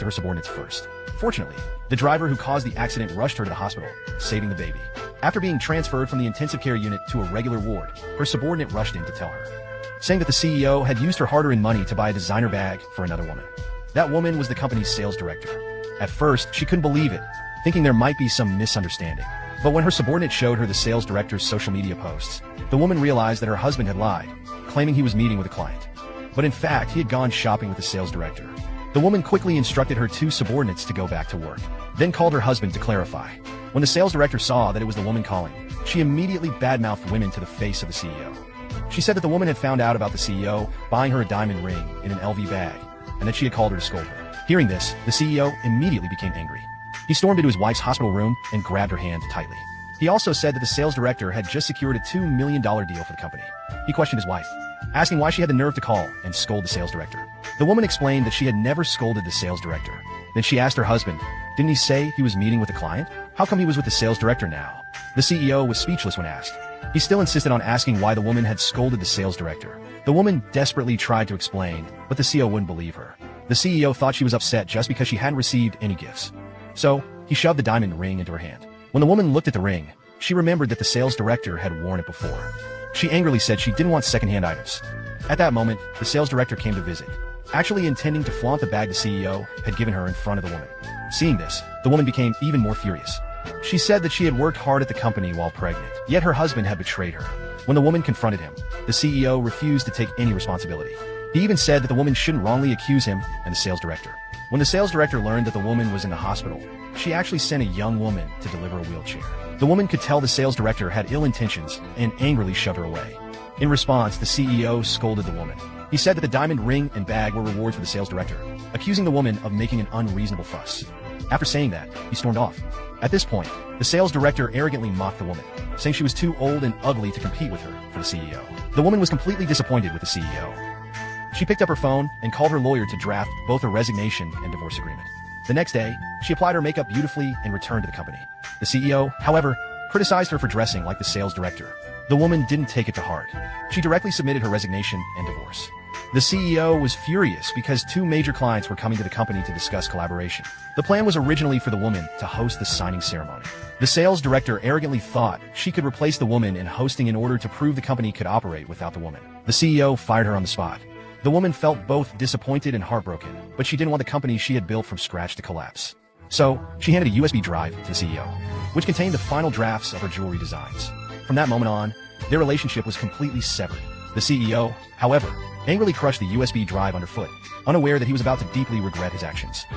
to her subordinates first. Fortunately, the driver who caused the accident rushed her to the hospital, saving the baby. After being transferred from the intensive care unit to a regular ward, her subordinate rushed in to tell her, saying that the CEO had used her hard-earned money to buy a designer bag for another woman. That woman was the company's sales director. At first, she couldn't believe it, thinking there might be some misunderstanding. But when her subordinate showed her the sales director's social media posts, the woman realized that her husband had lied, claiming he was meeting with a client. But in fact, he had gone shopping with the sales director. The woman quickly instructed her two subordinates to go back to work, then called her husband to clarify. When the sales director saw that it was the woman calling, she immediately badmouthed women to the face of the CEO. She said that the woman had found out about the CEO buying her a diamond ring in an LV bag, and that she had called her to scold her. Hearing this, the CEO immediately became angry. He stormed into his wife's hospital room and grabbed her hand tightly. He also said that the sales director had just secured a $2 million deal for the company. He questioned his wife, asking why she had the nerve to call and scold the sales director. The woman explained that she had never scolded the sales director. Then she asked her husband, didn't he say he was meeting with a client? How come he was with the sales director now? The CEO was speechless when asked. He still insisted on asking why the woman had scolded the sales director. The woman desperately tried to explain, but the CEO wouldn't believe her. The CEO thought she was upset just because she hadn't received any gifts. So, he shoved the diamond ring into her hand. When the woman looked at the ring, she remembered that the sales director had worn it before. She angrily said she didn't want secondhand items. At that moment, the sales director came to visit, actually intending to flaunt the bag the CEO had given her in front of the woman. Seeing this, the woman became even more furious. She said that she had worked hard at the company while pregnant, yet her husband had betrayed her. When the woman confronted him, the CEO refused to take any responsibility. He even said that the woman shouldn't wrongly accuse him and the sales director. When the sales director learned that the woman was in the hospital, she actually sent a young woman to deliver a wheelchair. The woman could tell the sales director had ill intentions and angrily shoved her away. In response, the CEO scolded the woman. He said that the diamond ring and bag were rewards for the sales director, accusing the woman of making an unreasonable fuss. After saying that, he stormed off. At this point, the sales director arrogantly mocked the woman, saying she was too old and ugly to compete with her for the CEO. The woman was completely disappointed with the CEO. She picked up her phone and called her lawyer to draft both a resignation and divorce agreement. The next day, she applied her makeup beautifully and returned to the company. The CEO, however, criticized her for dressing like the sales director. The woman didn't take it to heart. She directly submitted her resignation and divorce. The CEO was furious because two major clients were coming to the company to discuss collaboration. The plan was originally for the woman to host the signing ceremony. The sales director arrogantly thought she could replace the woman in hosting in order to prove the company could operate without the woman. The CEO fired her on the spot. The woman felt both disappointed and heartbroken, but she didn't want the company she had built from scratch to collapse. So, she handed a USB drive to the CEO, which contained the final drafts of her jewelry designs. From that moment on, their relationship was completely severed. The CEO, however, angrily crushed the USB drive underfoot, unaware that he was about to deeply regret his actions.